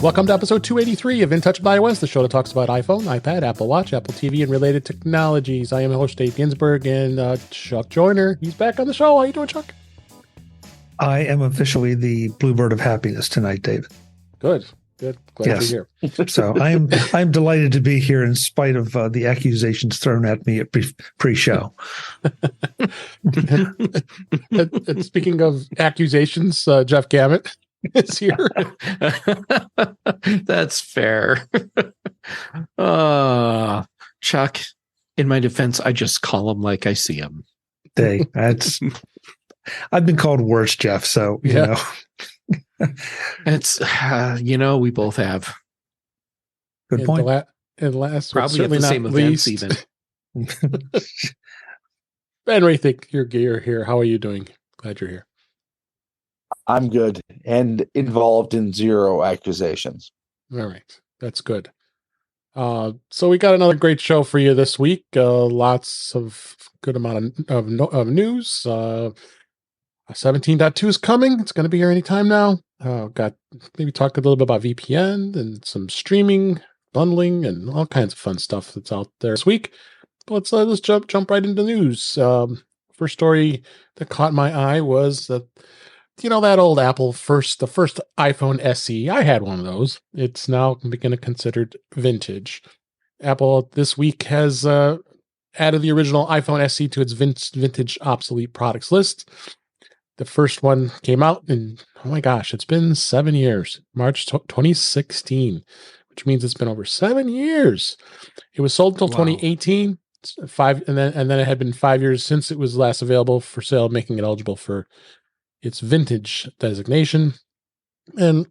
Welcome to episode 283 of In Touch with iOS, the show that talks about iPhone, iPad, Apple Watch, Apple TV, and related technologies. I am host Dave Ginsburg, and Chuck Joyner, he's back on the show. How you doing, Chuck? I am officially the bluebird of happiness tonight, David. Good. Glad you're here. So I'm delighted to be here in spite of the accusations thrown at me at pre-show. And speaking of accusations, Jeff Gamet is here. That's fair. Chuck, in my defense, I just call them like I see them. I've been called worse, Jeff. So you know. It's we both have. Good point. And last, probably at the same events even. Ben Roethig, you're here. How are you doing? Glad you're here. I'm good and involved in zero accusations. All right, that's good. So we got another great show for you this week. Lots of good amount of news. 17.2 is coming. It's going to be here anytime now. Got maybe talk a little bit about VPN and some streaming, bundling, and all kinds of fun stuff that's out there this week. But let's jump right into the news. First story that caught my eye was that that old Apple the first iPhone SE. I had one of those. It's now considered vintage. Apple this week has added the original iPhone SE to its vintage obsolete products list. The first one came out in, oh my gosh, it's been 7 years, March 2016, which means it's been over 7 years. It was sold until 2018, and then it had been 5 years since it was last available for sale, making it eligible for its vintage designation. And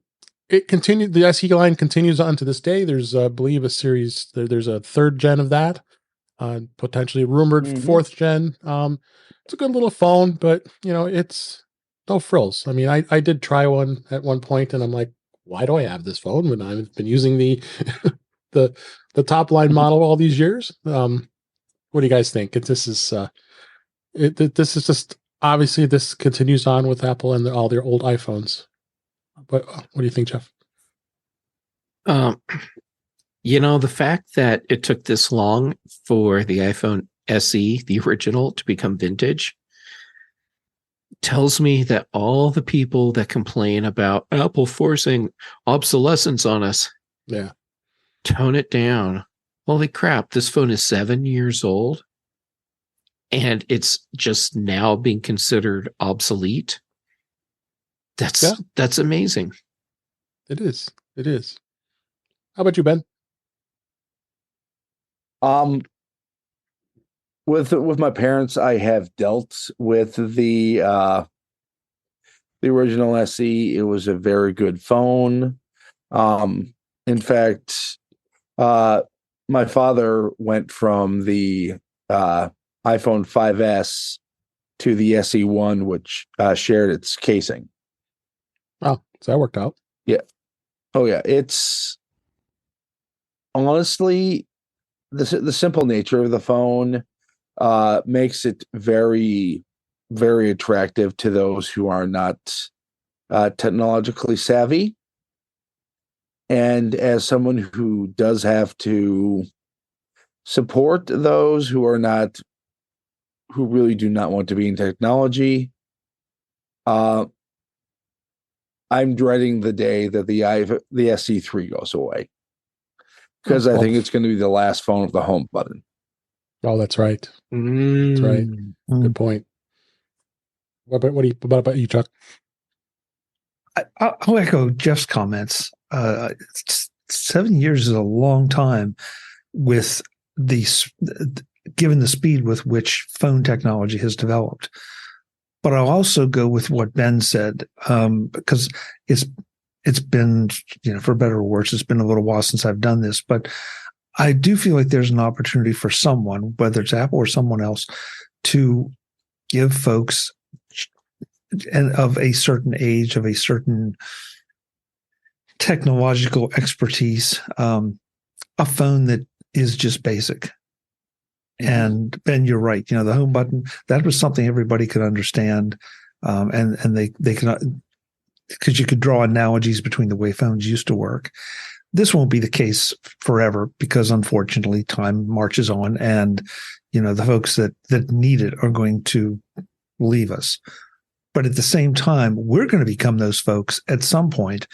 it continued. The SE line continues on to this day. There's, I believe, a series. There's a third gen of that, potentially rumored fourth gen. It's a good little phone, but it's no frills. I mean, I did try one at one point, and I'm like, why do I have this phone when I've been using the the top line model all these years? What do you guys think? This is just obviously this continues on with Apple and all their old iPhones. But what do you think, Jeff? The fact that it took this long for the iPhone SE, the original, to become vintage tells me that all the people that complain about Apple forcing obsolescence on us, tone it down. Holy crap, this phone is 7 years old and it's just now being considered obsolete. That's amazing. It is. How about you, Ben? With my parents, I have dealt with the original SE. It was a very good phone. In fact, my father went from the iPhone 5S to the SE1, which shared its casing. Oh, so that worked out. Yeah. Oh, yeah. It's honestly the simple nature of the phone makes it very, very attractive to those who are not technologically savvy. And as someone who does have to support those who really do not want to be in technology, I'm dreading the day that the SE3 goes away, because I think it's going to be the last phone with the home button. Oh, that's right. That's right. Good point. What about you, Chuck? I'll echo Jeff's comments. 7 years is a long time with given the speed with which phone technology has developed. But I'll also go with what Ben said, because it's been, for better or worse, it's been a little while since I've done this, but I do feel like there's an opportunity for someone, whether it's Apple or someone else, to give folks of a certain age, of a certain technological expertise, a phone that is just basic. And Ben, you're right. The home button, that was something everybody could understand. And they can, because you could draw analogies between the way phones used to work. This won't be the case forever because, unfortunately, time marches on, and the folks that need it are going to leave us. But at the same time, we're going to become those folks at some point,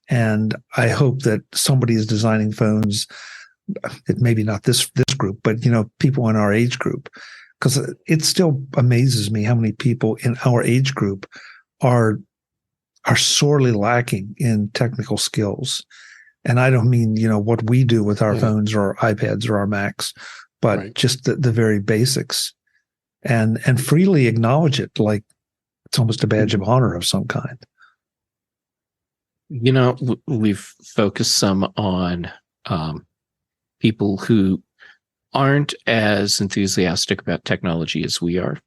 and I hope that somebody is designing phones. It maybe not this group, but people in our age group, because it still amazes me how many people in our age group are sorely lacking in technical skills. And I don't mean, what we do with our phones or our iPads or our Macs, but just the very basics, and freely acknowledge it like it's almost a badge of honor of some kind. We've focused some on people who aren't as enthusiastic about technology as we are.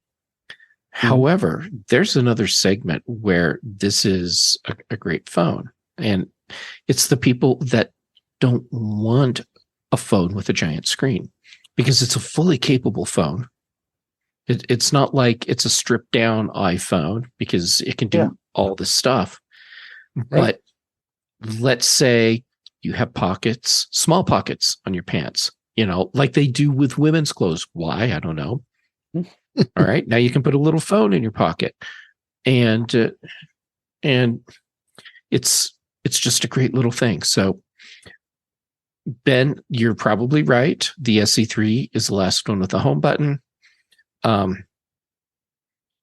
However, there's another segment where this is a great phone, and it's the people that don't want a phone with a giant screen, because it's a fully capable phone. It's not like it's a stripped down iPhone, because it can do all this stuff. Right. But let's say you have pockets, small pockets on your pants, like they do with women's clothes. Why? I don't know. All right. Now you can put a little phone in your pocket, and it's just a great little thing. So, Ben, you're probably right. The SE3 is the last one with a home button.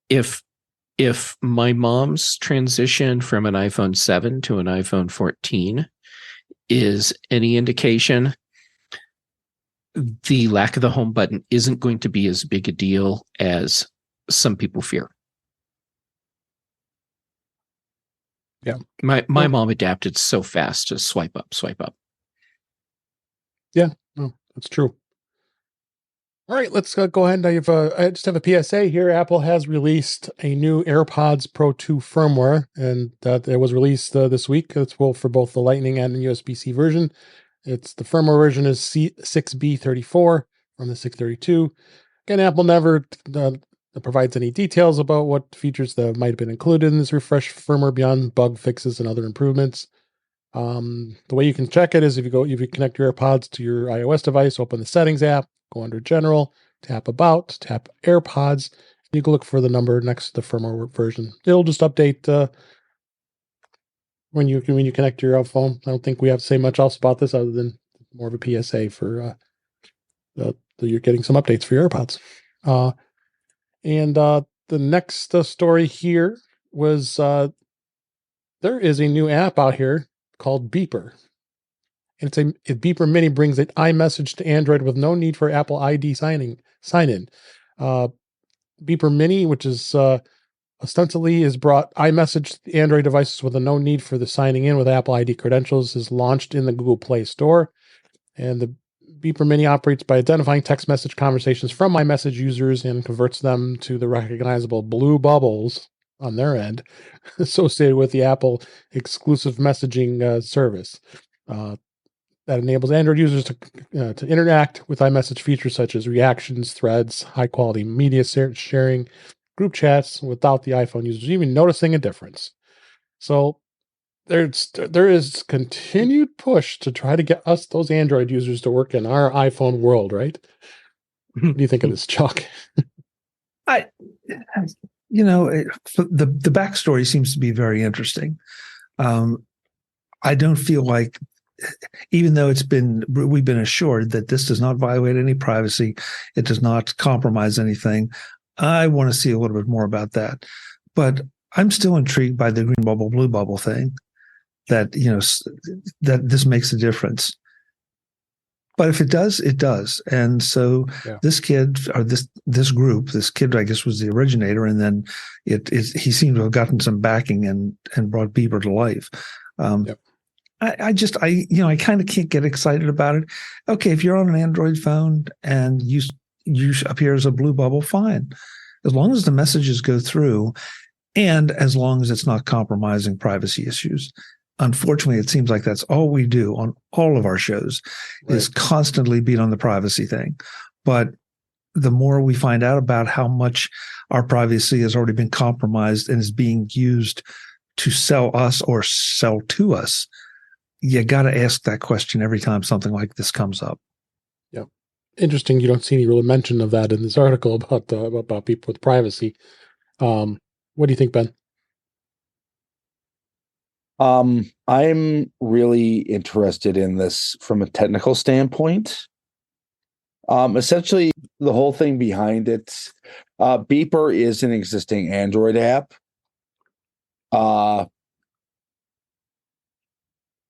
If my mom's transition from an iPhone 7 to an iPhone 14 is any indication, the lack of the home button isn't going to be as big a deal as some people fear. Yeah. My mom adapted so fast to swipe up. Yeah, no, that's true. All right, let's go ahead. I just have a PSA here. Apple has released a new AirPods Pro 2 firmware, and it was released this week. It's for both the Lightning and the USB-C version. The firmware version is C6B34 from the 632. Again, Apple never provides any details about what features that might have been included in this refreshed firmware beyond bug fixes and other improvements. The way you can check it is if you connect your AirPods to your iOS device, open the Settings app, go under General, tap About, tap AirPods, and you can look for the number next to the firmware version. It'll just update when you connect your phone. I don't think we have to say much else about this other than more of a PSA for you're getting some updates for your AirPods. And the next story here was there is a new app out here called Beeper. And Beeper Mini brings an iMessage to Android with no need for Apple ID sign-in. Beeper Mini, which is ostensibly has brought iMessage to Android devices with no need for the signing in with Apple ID credentials, is launched in the Google Play Store. And the Beeper Mini operates by identifying text message conversations from iMessage users and converts them to the recognizable blue bubbles on their end associated with the Apple exclusive messaging service. That enables Android users to interact with iMessage features such as reactions, threads, high-quality media sharing, group chats without the iPhone users even noticing a difference. So there is continued push to try to get us, those Android users, to work in our iPhone world, right? What do you think of this, Chuck? The backstory seems to be very interesting. I don't feel like, even though we've been assured that this does not violate any privacy, it does not compromise anything, I want to see a little bit more about that. But I'm still intrigued by the green bubble, blue bubble thing, that this makes a difference. But if it does, it does. And so this kid, or this group, this kid, I guess, was the originator, and then he seemed to have gotten some backing and brought Beeper to life. I kind of can't get excited about it. Okay, if you're on an Android phone and you appear as a blue bubble, fine. As long as the messages go through and as long as it's not compromising privacy issues. Unfortunately, it seems like that's all we do on all of our shows is constantly beat on the privacy thing. But the more we find out about how much our privacy has already been compromised and is being used to sell us or sell to us? You got to ask that question every time something like this comes up. Yeah. Interesting. You don't see any real mention of that in this article about people with privacy. What do you think, Ben? I'm really interested in this from a technical standpoint. Essentially, the whole thing behind it, Beeper is an existing Android app.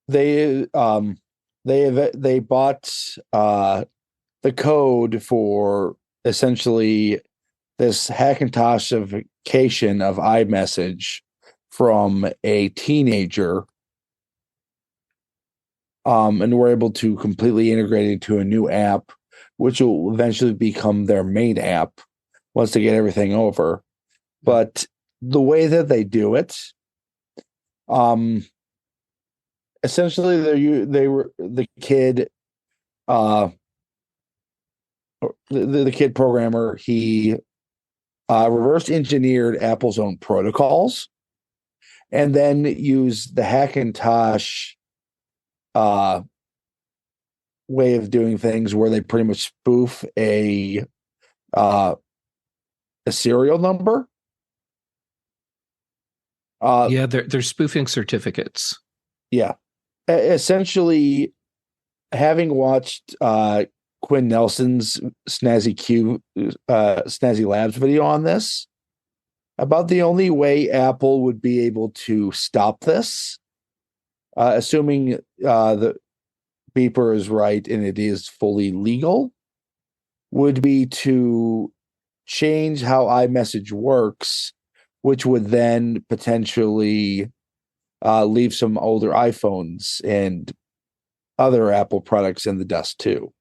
They bought the code for essentially this Hackintoshification of iMessage from a teenager, and were able to completely integrate it into a new app, which will eventually become their main app once they get everything over. But the way that they do it, essentially, they were the kid, the kid programmer. He reverse engineered Apple's own protocols, and then used the Hackintosh way of doing things, where they pretty much spoof a serial number. They're spoofing certificates. Yeah. Essentially, having watched Quinn Nelson's Snazzy Labs video on this, about the only way Apple would be able to stop this, assuming the Beeper is right and it is fully legal, would be to change how iMessage works, which would then potentially leave some older iPhones and other Apple products in the dust too.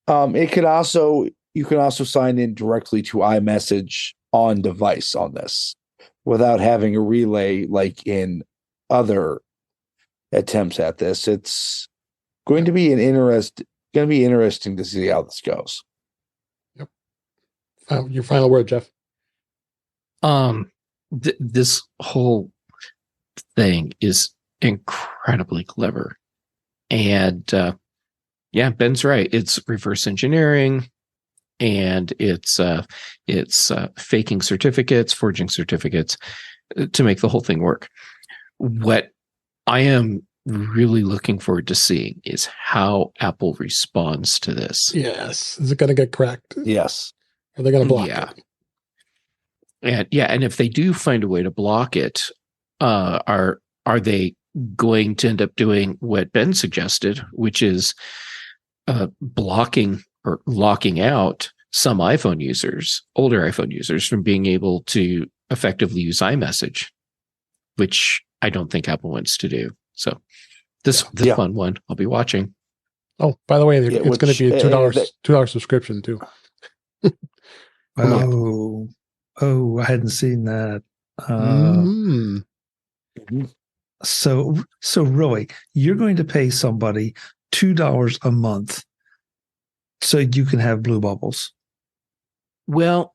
It could also, you can also sign in directly to iMessage on device on this without having a relay like in other attempts at this. It's going to be interesting to see how this goes. Yep. Your final word, Jeff. This whole thing is incredibly clever, and Ben's right. It's reverse engineering, and it's faking certificates, forging certificates to make the whole thing work. What I am really looking forward to seeing is how Apple responds to this. Yes. Is it going to get cracked? Yes. Are they going to block it? And if they do find a way to block it, are they going to end up doing what Ben suggested, which is blocking or locking out some iPhone users, older iPhone users, from being able to effectively use iMessage, which I don't think Apple wants to do. So this fun one, I'll be watching. Oh, by the way, it's going to be a $2 subscription too. Oh, I hadn't seen that. So really, you're going to pay somebody $2 a month so you can have blue bubbles. Well,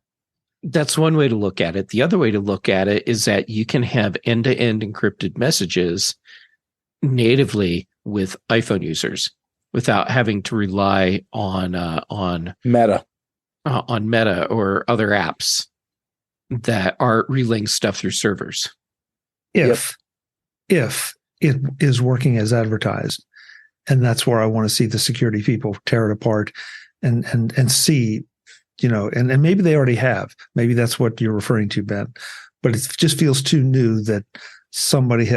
that's one way to look at it. The other way to look at it is that you can have end-to-end encrypted messages natively with iPhone users without having to rely on Meta or other apps that are relaying stuff through servers. If it is working as advertised, and that's where I want to see the security people tear it apart and see, and maybe they already have. Maybe that's what you're referring to, Ben. But it just feels too new that somebody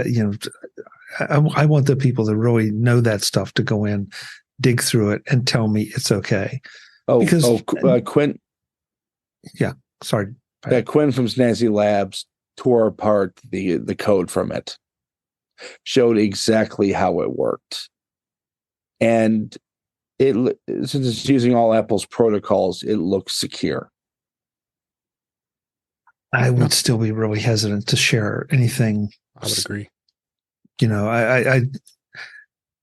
I want the people that really know that stuff to go in, dig through it, and tell me it's okay. Quinn. Yeah, sorry. Quinn from Snazzy Labs tore apart the code from it, showed exactly how it worked, and since it's using all Apple's protocols, it looks secure. I would still be really hesitant to share anything. I would agree. I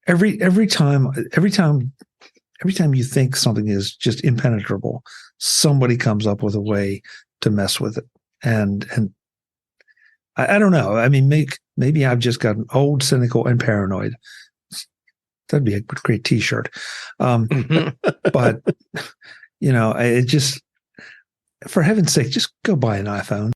every time every time you think something is just impenetrable, somebody comes up with a way to mess with it. And I don't know. I mean, maybe I've just gotten old, cynical, and paranoid. That'd be a great T-shirt. But it just, for heaven's sake, just go buy an iPhone.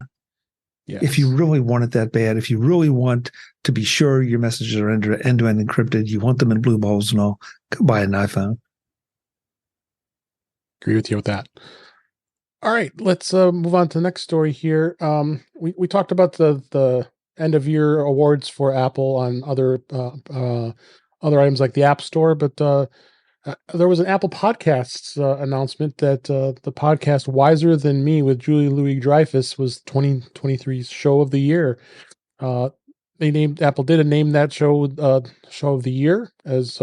Yes. If you really want it that bad, if you really want to be sure your messages are end-to-end encrypted, you want them in blue balls and all, go buy an iPhone. Agree with you with that. All right, let's move on to the next story here. We talked about the end of year awards for Apple on other items like the App Store, but there was an Apple Podcasts announcement that the podcast "Wiser Than Me" with Julie Louis-Dreyfus was 2023's show of the year. Apple did name that show of the year as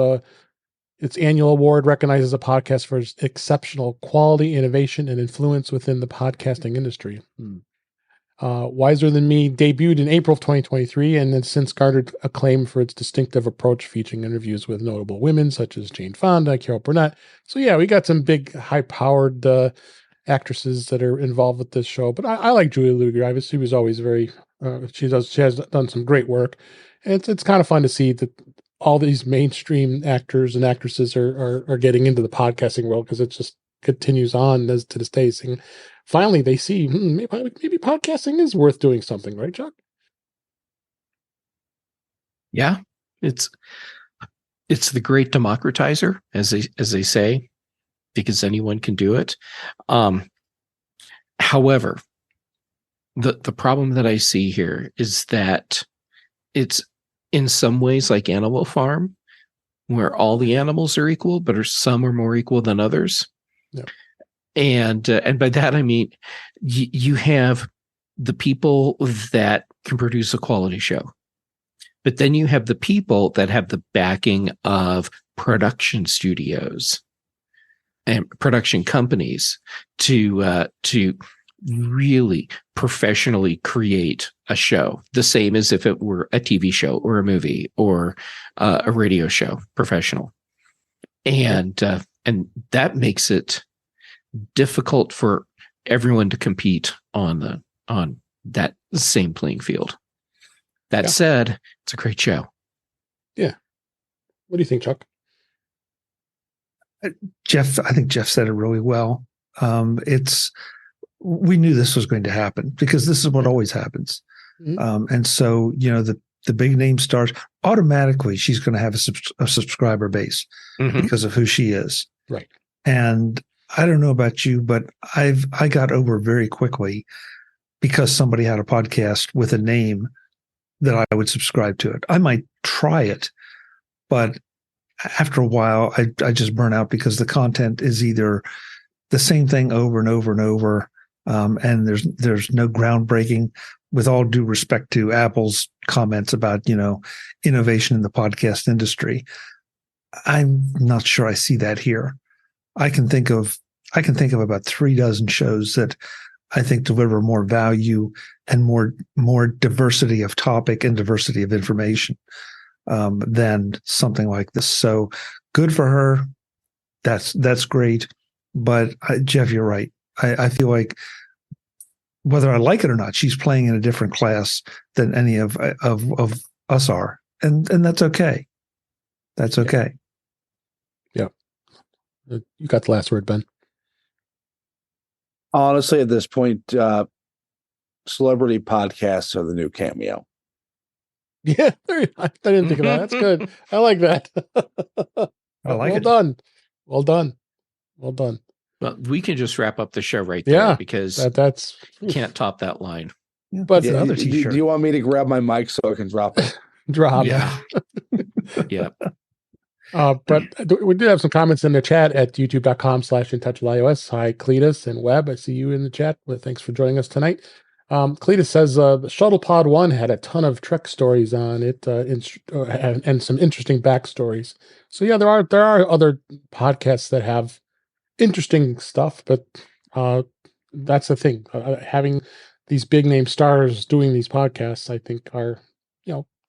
its annual award recognizes a podcast for its exceptional quality, innovation, and influence within the podcasting industry. Wiser Than Me debuted in April of 2023 and has since garnered acclaim for its distinctive approach, featuring interviews with notable women such as Jane Fonda, Carol Burnett. So yeah, we got some big, high-powered actresses that are involved with this show. But I like Julia Louis-Dreyfus. She was always very. She has done some great work, and it's kind of fun to see that all these mainstream actors and actresses are getting into the podcasting world, because it just continues on as to this day, saying finally they see maybe podcasting is worth doing something, right, Chuck? Yeah, it's the great democratizer, as they say, because anyone can do it. However, the problem that I see here is that it's in some ways like Animal Farm, where all the animals are equal, but some are more equal than others. Yeah. And by that I mean you have the people that can produce a quality show, but then you have the people that have the backing of production studios and production companies to really professionally create a show, the same as if it were a TV show or a movie or a radio show, professional. And that makes it difficult for everyone to compete on that same playing field. That said, it's a great show. Yeah. What do you think, Chuck? I think Jeff said it really well. We knew this was going to happen because this is what always happens. Mm-hmm. And so, the big name stars, automatically she's going to have a subscriber base because of who she is. Right. And I don't know about you, but I got over very quickly because somebody had a podcast with a name that I would subscribe to it. I might try it, but after a while, I just burn out because the content is either the same thing over and over and over. And there's no groundbreaking, with all due respect to Apple's comments about, innovation in the podcast industry. I'm not sure I see that here. I can think of about 36 shows that I think deliver more value and more diversity of topic and diversity of information than something like this. So good for her. That's great. But Jeff, you're right. I feel like whether I like it or not, she's playing in a different class than any of us are, and that's okay. That's okay. Yeah. You got the last word, Ben. Honestly, at this point, celebrity podcasts are the new Cameo. Yeah, I didn't think of that. That's good. I like that. I like it. Well done. Well, we can just wrap up the show right there. Yeah, because that's can't top that line. Yeah, but another T-shirt. Do you want me to grab my mic so I can drop it? Yeah. Yeah. But we did have some comments in the chat at youtube.com/intouchwithios. Hi, Cletus and Webb. I see you in the chat. Well, thanks for joining us tonight. Cletus says the Shuttlepod 1 had a ton of Trek stories on it and some interesting backstories. So yeah, there are other podcasts that have interesting stuff, but that's the thing. Having these big name stars doing these podcasts, I think, are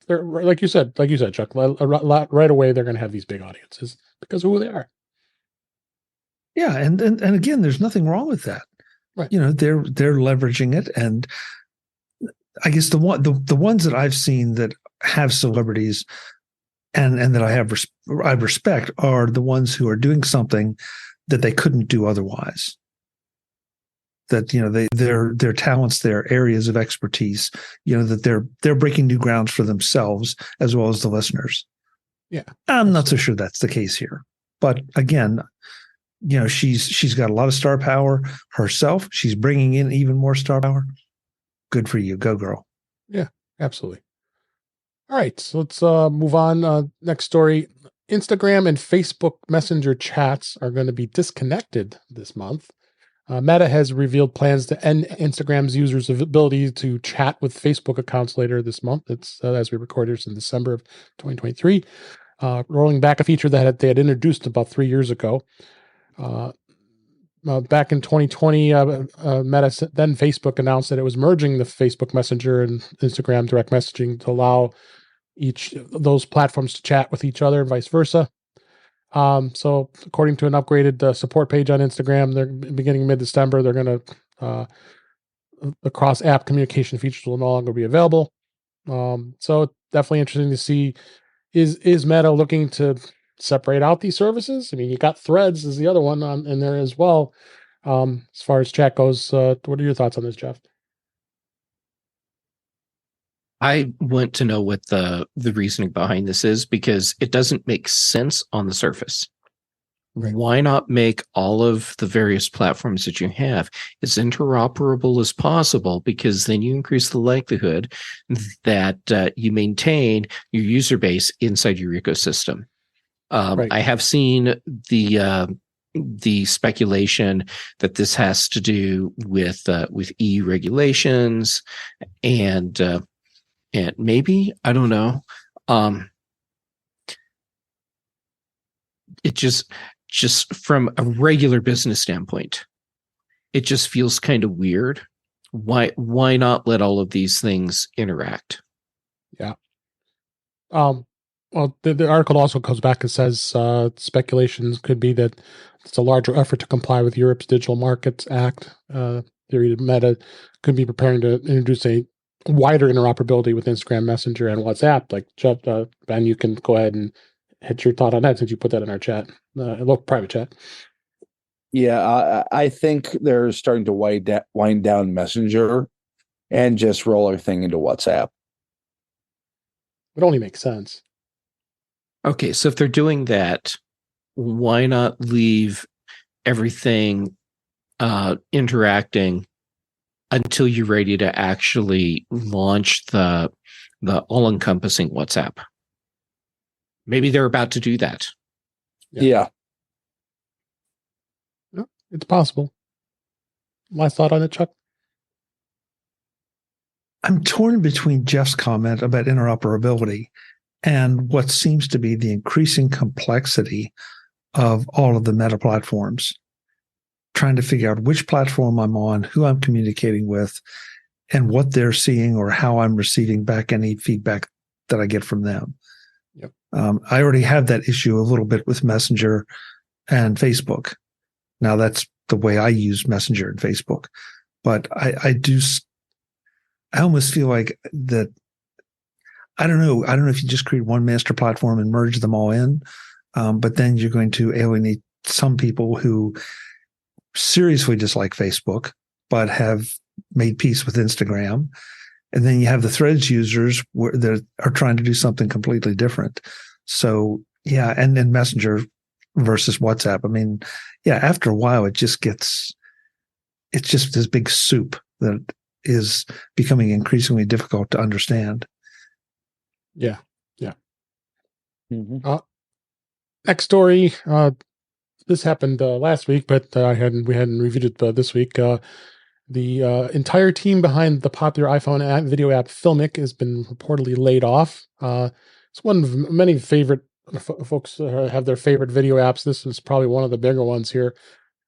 they're like you said, Chuck. Right away, they're going to have these big audiences because of who they are. Yeah, and again, there's nothing wrong with that. Right. They're leveraging it, and I guess the ones that I've seen that have celebrities and that I respect are the ones who are doing something that they couldn't do otherwise. That their talents, their areas of expertise, that they're breaking new grounds for themselves as well as the listeners. Yeah, I'm not so sure that's the case here, but again, she's got a lot of star power herself. She's bringing in even more star power. Good for you, go girl. Yeah, absolutely. All right, so let's move on. Next story: Instagram and Facebook Messenger chats are going to be disconnected this month. Meta has revealed plans to end Instagram's users' ability to chat with Facebook accounts later this month. It's as we record this in December of 2023, rolling back a feature that they had introduced about 3 years ago. Back in 2020, Meta, then Facebook, announced that it was merging the Facebook Messenger and Instagram direct messaging to allow each of those platforms to chat with each other and vice versa. So according to an upgraded support page on Instagram, they're beginning mid-December, they're going to the cross-app communication features will no longer be available. So definitely interesting to see, is Meta looking to separate out these services? I mean, you got Threads is the other one in there as well. As far as chat goes, what are your thoughts on this, Jeff? I want to know what the reasoning behind this is, because it doesn't make sense on the surface. Right. Why not make all of the various platforms that you have as interoperable as possible? Because then you increase the likelihood that you maintain your user base inside your ecosystem. Right. I have seen the speculation that this has to do with EU regulations and maybe, I don't know. It just from a regular business standpoint, it just feels kind of weird. Why not let all of these things interact? Yeah. Well, the article also goes back and says speculations could be that it's a larger effort to comply with Europe's Digital Markets Act. Theory that Meta could be preparing to introduce a wider interoperability with Instagram Messenger and WhatsApp. Like Jeff, Ben, you can go ahead and hit your thought on that since you put that in our chat, local private chat. Yeah, I think they're starting to wind down Messenger and just roll everything into WhatsApp. It only makes sense. Okay, so if they're doing that, why not leave everything interacting until you're ready to actually launch the all-encompassing WhatsApp? Maybe they're about to do that. Yeah. It's possible. Last thought on it, Chuck? I'm torn between Jeff's comment about interoperability and what seems to be the increasing complexity of all of the Meta platforms. Trying to figure out which platform I'm on, who I'm communicating with, and what they're seeing or how I'm receiving back any feedback that I get from them. Yep. I already have that issue a little bit with Messenger and Facebook. Now that's the way I use Messenger and Facebook. But I almost feel like that, I don't know if you just create one master platform and merge them all in, but then you're going to alienate some people who seriously dislike Facebook, but have made peace with Instagram. And then you have the Threads users that are trying to do something completely different. So yeah, and then Messenger versus WhatsApp. I mean, yeah, after a while, it's just this big soup that is becoming increasingly difficult to understand. Yeah. Mm-hmm. Next story. This happened last week, but we hadn't reviewed it this week. The entire team behind the popular iPhone video app Filmic has been reportedly laid off. It's one of many favorite folks have their favorite video apps. This is probably one of the bigger ones here.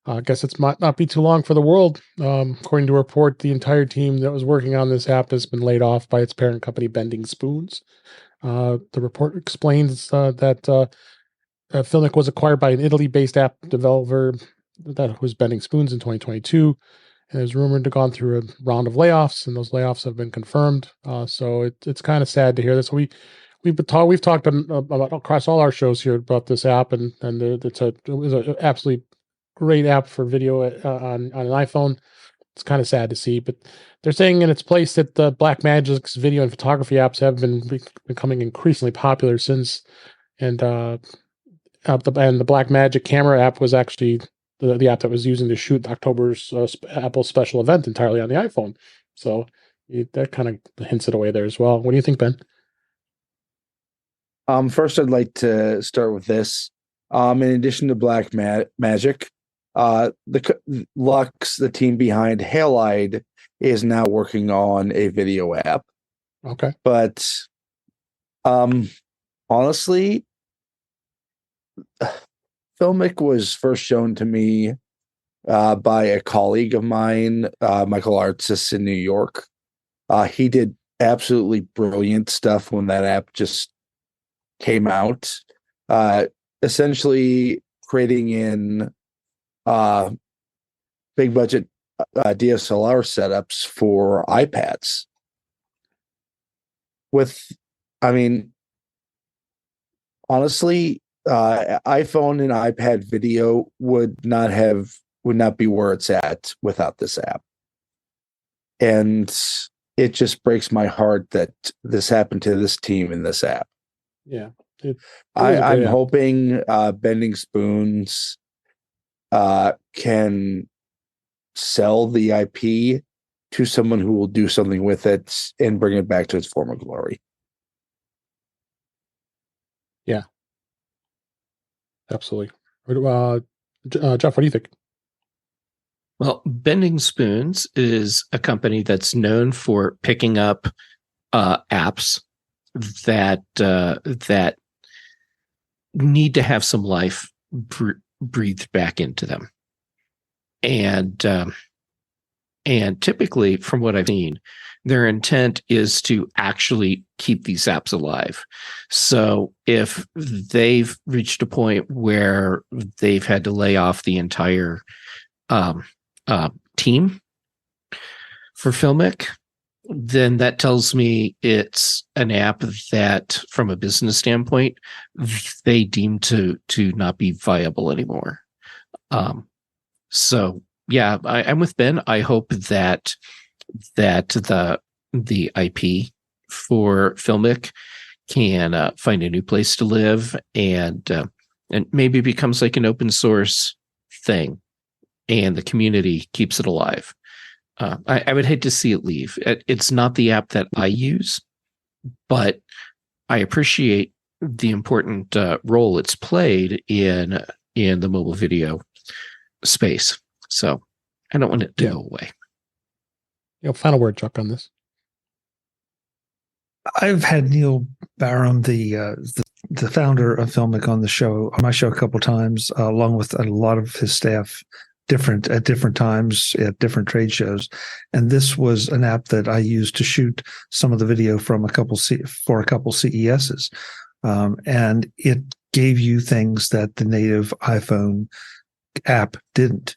I guess it might not be too long for the world. According to a report, the entire team that was working on this app has been laid off by its parent company, Bending Spoons. The report explains that Filmic was acquired by an Italy-based app developer that was Bending Spoons in 2022. And is rumored to gone through a round of layoffs, and those layoffs have been confirmed. So it's kind of sad to hear this. We've talked about across all our shows here about this app, and it was an absolutely great app for video on an iPhone. It's kind of sad to see, but they're saying in its place that the Blackmagic's video and photography apps have been becoming increasingly popular since, and the Blackmagic camera app was actually the app that was using to shoot October's Apple special event entirely on the iPhone. So that kind of hints it away there as well. What do you think, Ben? First, I'd like to start with this. In addition to Blackmagic, the Lux, the team behind Halide, is now working on a video app. Okay, but honestly, Filmic was first shown to me by a colleague of mine, Michael Artsis in New York. He did absolutely brilliant stuff when that app just came out. Essentially creating in big budget DSLR setups for iPads. Honestly, iPhone and iPad video would not be where it's at without this app. And it just breaks my heart that this happened to this team in this app. Yeah. I'm hoping Bending Spoons can sell the IP to someone who will do something with it and bring it back to its former glory. Yeah. Absolutely. Jeff, what do you think? Well, Bending Spoons is a company that's known for picking up apps that need to have some life breathed back into them, and typically, from what I've seen, their intent is to actually keep these apps alive. So if they've reached a point where they've had to lay off the entire team for Filmic, then that tells me it's an app that, from a business standpoint, they deem to not be viable anymore. So yeah, I'm with Ben. I hope that the IP for Filmic can find a new place to live, and maybe becomes like an open source thing, and the community keeps it alive. I would hate to see it leave. It's not the app that I use, but I appreciate the important role it's played in the mobile video space. So I don't want it to go away. Final word, Chuck, on this. I've had Neil Barham, the founder of Filmic, on my show a couple of times, along with a lot of his staff, at different times at different trade shows. And this was an app that I used to shoot some of the video from a couple CESs. And it gave you things that the native iPhone app didn't.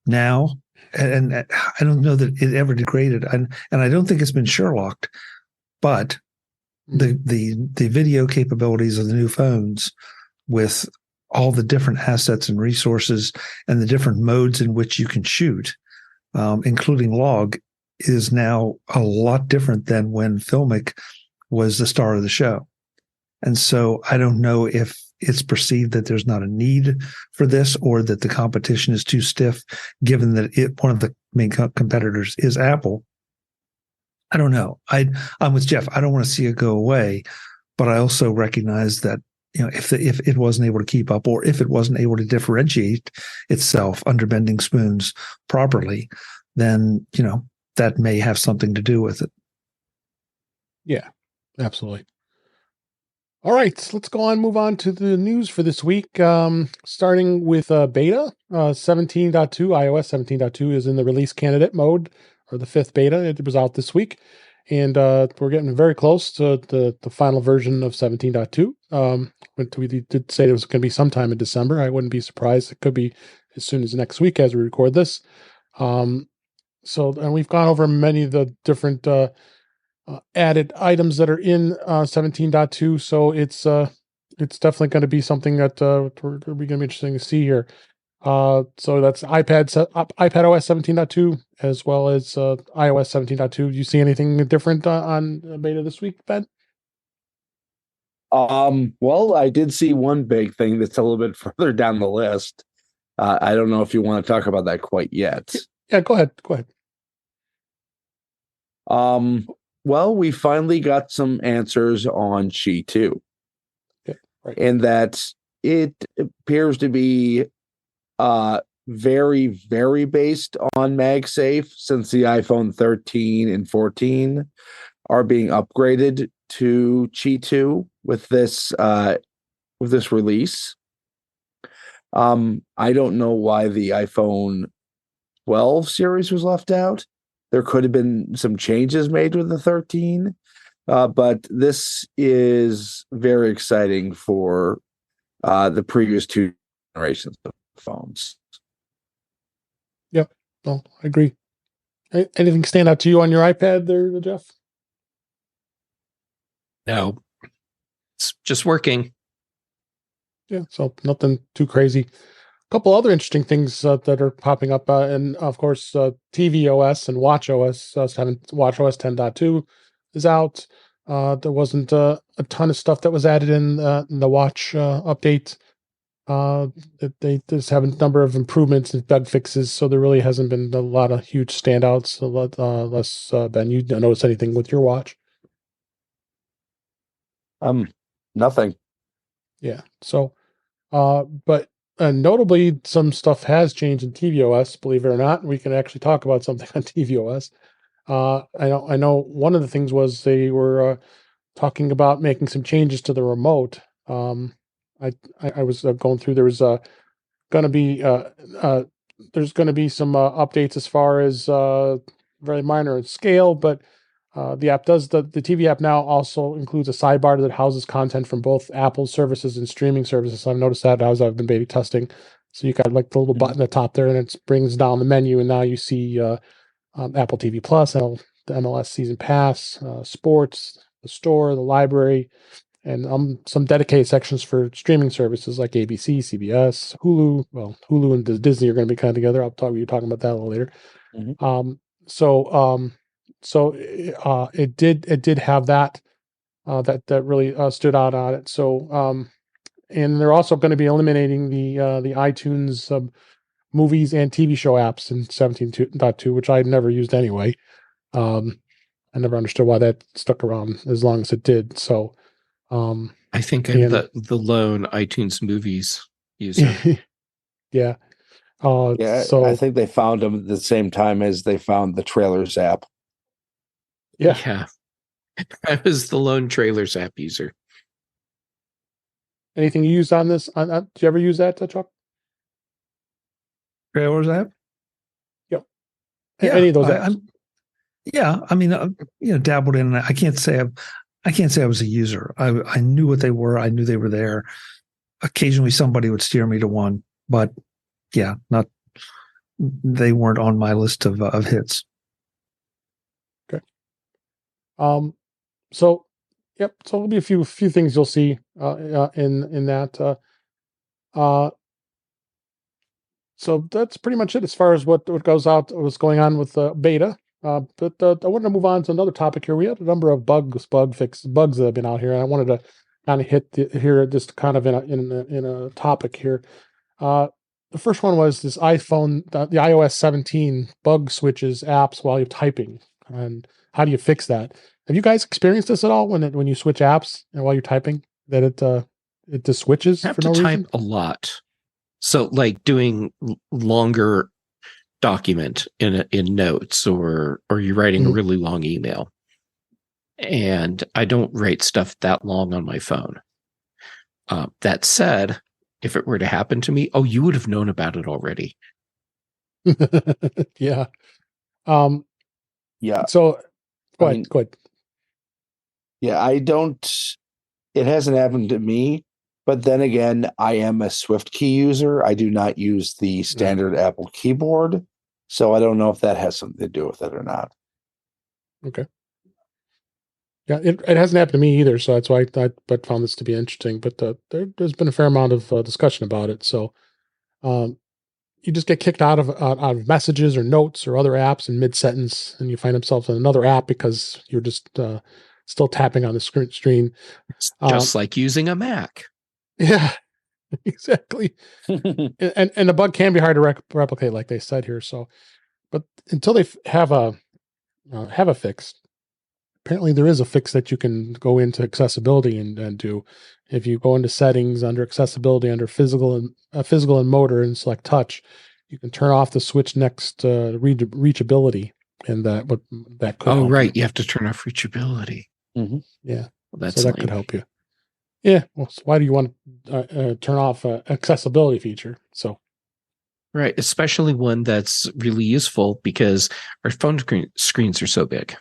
Now, and I don't know that it ever degraded, and I don't think it's been Sherlocked, but the video capabilities of the new phones, with all the different assets and resources and the different modes in which you can shoot, including log, is now a lot different than when Filmic was the star of the show. And so I don't know if it's perceived that there's not a need for this, or that the competition is too stiff, given that one of the main competitors is Apple. I don't know. I'm with Jeff. I don't want to see it go away, but I also recognize that, if it wasn't able to keep up, or if it wasn't able to differentiate itself under Bending Spoons properly, then that may have something to do with it. Yeah, absolutely. All right, let's go on, move on to the news for this week. Starting with beta 17.2, iOS 17.2 is in the release candidate mode, or the fifth beta. It was out this week. And we're getting very close to the final version of 17.2. We did say it was going to be sometime in December. I wouldn't be surprised. It could be as soon as next week as we record this. And we've gone over many of the different added items that are in 17.2. So it's definitely going to be something that we're going to be interesting to see here. So that's iPad OS 17.2 as well as iOS 17.2. Do you see anything different on beta this week, Ben? Well, I did see one big thing that's a little bit further down the list. I don't know if you want to talk about that quite yet. Yeah, go ahead. Well, we finally got some answers on Qi 2. Okay, right. And that it appears to be very, very based on MagSafe, since the iPhone 13 and 14 are being upgraded to Qi 2 with this release. I don't know why the iPhone 12 series was left out. There could have been some changes made with the 13, but this is very exciting for the previous two generations of phones. Yep, well, I agree. Anything stand out to you on your iPad there, Jeff? No, it's just working. Yeah, so nothing too crazy. A couple other interesting things that are popping up, and of course, TV OS and Watch OS. Watch OS 10.2 is out. There wasn't a ton of stuff that was added in the Watch update. They just have a number of improvements and bug fixes, so there really hasn't been a lot of huge standouts. Unless Ben, you notice anything with your watch? Nothing. Yeah. So, but notably, some stuff has changed in tvOS. Believe it or not, we can actually talk about something on tvOS. I know. One of the things was they were talking about making some changes to the remote. I was going through. There was going to be there's going to be some updates as far as very minor in scale, but the app does the TV app now also includes a sidebar that houses content from both Apple services and streaming services. So I've noticed that as I've been beta testing. So you got like the little button at the top there, and it brings down the menu, and now you see Apple TV Plus, the MLS Season Pass, sports, the store, the library, and some dedicated sections for streaming services like ABC, CBS, Hulu. Well, Hulu and Disney are going to be kind of together. You're talking about that a little later. Mm-hmm. So it did have that that really stood out on it. So and they're also going to be eliminating the iTunes movies and TV show apps in 17.2, which I'd never used anyway. I never understood why that stuck around as long as it did. So I think I'm the lone iTunes movies user. Yeah. So I think they found them at the same time as they found the Trailers app. Yeah. I was the lone Trailers app user. Anything you used on this? Did you ever use that, Chuck? Trailers app? Yep. Yeah, any of those apps? I mean, dabbled in it. I can't say I was a user. I knew what they were. I knew they were there. Occasionally somebody would steer me to one, but yeah, they weren't on my list of hits. Okay. So there'll be a few things you'll see in that. So that's pretty much it as far as what was going on with the beta. But I wanted to move on to another topic here. We had a number of bugs that have been out here, and I wanted to kind of hit here just kind of in a topic here. The first one was this iPhone, the iOS 17 bug switches apps while you're typing, and how do you fix that? Have you guys experienced this at all when you switch apps and while you're typing that it just switches? I have to type a lot, so like doing longer document in notes, or you're writing a really long email, and I don't write stuff that long on my phone. That said, if it were to happen to me, you would have known about it already. Yeah. Yeah. So Go ahead. Go ahead. Yeah, I don't. It hasn't happened to me, but then again, I am a Swift key user. I do not use the standard Apple keyboard, so I don't know if that has something to do with it or not. Okay. Yeah, it hasn't happened to me either, so that's why I found this to be interesting. But there's been a fair amount of discussion about it. So you just get kicked out of messages or notes or other apps in mid sentence, and you find yourself in another app because you're just still tapping on the screen. It's just like using a Mac. Yeah, exactly. and the bug can be hard to replicate, like they said here. So, but until they have a fix. Apparently there is a fix that you can go into accessibility and do. If you go into settings under accessibility, under physical and motor, and select touch, you can turn off the switch next to reachability, and that could. Oh, right, you have to turn off reachability. Mm-hmm. Yeah, well, so that could help you. Yeah, well, so why do you want to turn off accessibility feature? So, right, especially one that's really useful because our phone screens are so big.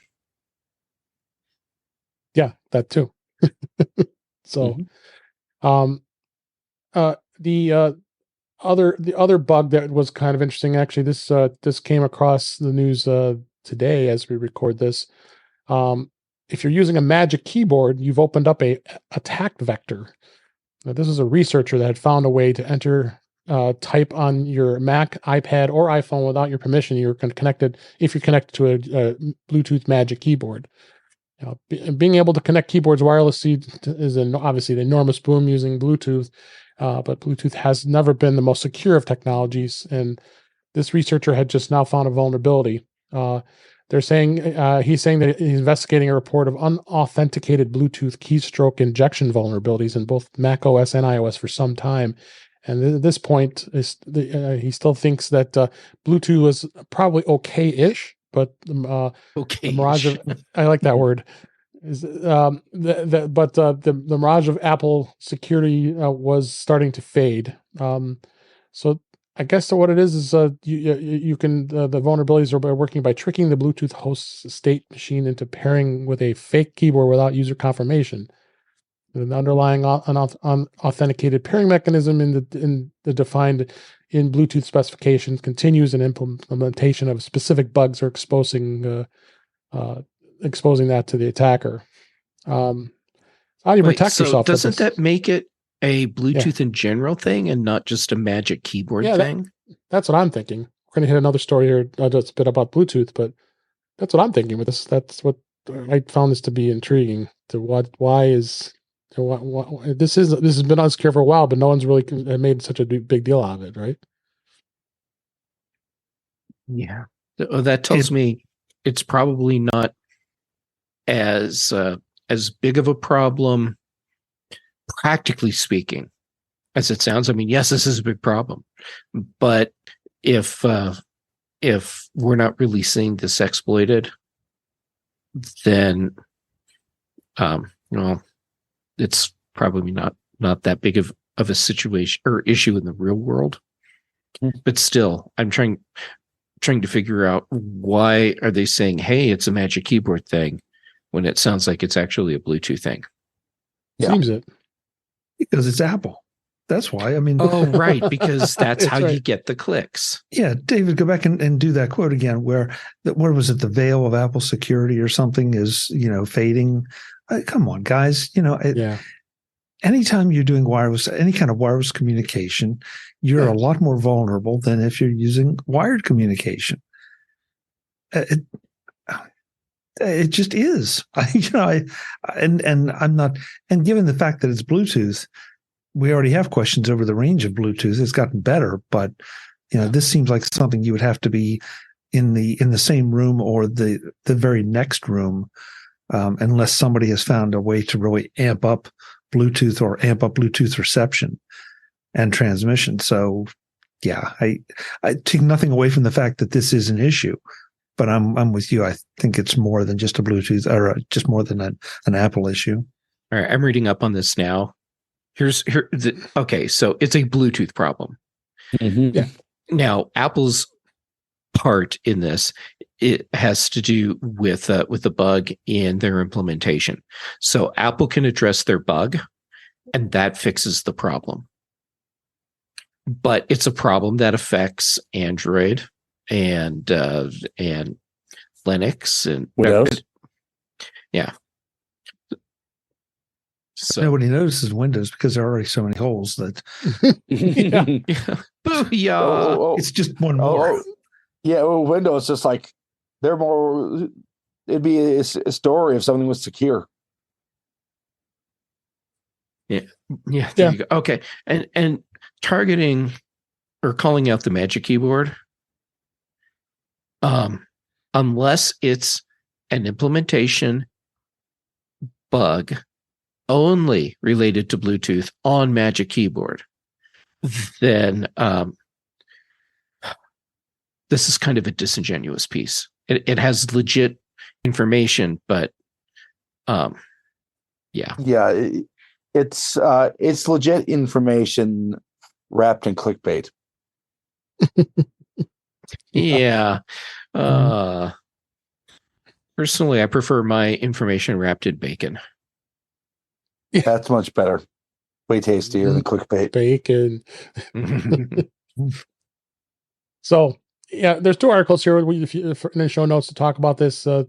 Yeah, that too. So, the other bug that was kind of interesting, actually, this came across the news today as we record this. If you're using a Magic Keyboard, you've opened up a attack vector. Now, this is a researcher that had found a way to enter type on your Mac, iPad, or iPhone without your permission. If you're connected to a Bluetooth Magic Keyboard. Being able to connect keyboards wirelessly is obviously an enormous boom using Bluetooth, but Bluetooth has never been the most secure of technologies. And this researcher had just now found a vulnerability. He's saying that he's investigating a report of unauthenticated Bluetooth keystroke injection vulnerabilities in both Mac OS and iOS for some time. And at this point, he still thinks that Bluetooth was probably okay-ish. But the mirage of, I like that word, is the mirage of Apple security was starting to fade. So I guess what it is you can the vulnerabilities are working by tricking the Bluetooth host state machine into pairing with a fake keyboard without user confirmation. An underlying unauthenticated pairing mechanism in the defined in Bluetooth specifications continues an implementation of specific bugs or exposing that to the attacker. How do you protect yourself? Doesn't that make it a Bluetooth in general thing and not just a Magic Keyboard thing? That's what I'm thinking. We're going to hit another story here just a bit about Bluetooth, but that's what I'm thinking with this. That's what I found this to be intriguing. This has been unsecure for a while, but no one's really made such a big deal out of it, right? Yeah, that tells me it's probably not as big of a problem, practically speaking, as it sounds. I mean, yes, this is a big problem, but if we're not really seeing this exploited, then it's probably not that big of a situation or issue in the real world. But still, I'm trying to figure out why are they saying, hey, it's a Magic Keyboard thing when it sounds like it's actually a Bluetooth thing. Yeah. Seems it. Because it's Apple. That's why. I mean, oh, right. Because that's how you get the clicks. Yeah. David, go back and do that quote again where was it? The veil of Apple security or something is, fading. Come on, guys. Anytime you're doing any kind of wireless communication, you're a lot more vulnerable than if you're using wired communication. It just is. And I'm not. And given the fact that it's Bluetooth, we already have questions over the range of Bluetooth. It's gotten better, but this seems like something you would have to be in the same room or the very next room, unless somebody has found a way to really amp up Bluetooth or amp up Bluetooth reception and transmission. So, yeah, I take nothing away from the fact that this is an issue, but I'm with you. I think it's more than just a Bluetooth or just more than an Apple issue. All right, I'm reading up on this now. Okay, so it's a Bluetooth problem. Mm-hmm. Yeah. Now, Apple's part in this. It has to do with the bug in their implementation. So Apple can address their bug, and that fixes the problem. But it's a problem that affects Android and Linux and Windows. Yeah. So nobody notices Windows because there are already so many holes that Booyah. it's just one more. Yeah, well, Windows just like they're more. It'd be a story if something was secure. Yeah, there you go. Okay, and targeting or calling out the Magic Keyboard, unless it's an implementation bug only related to Bluetooth on Magic Keyboard, then this is kind of a disingenuous piece. It has legit information, but it's legit information wrapped in clickbait. Yeah. Personally, I prefer my information wrapped in bacon. That's much better. Way tastier than clickbait. Bacon. So, yeah, there's 2 articles here in the show notes to talk about this. There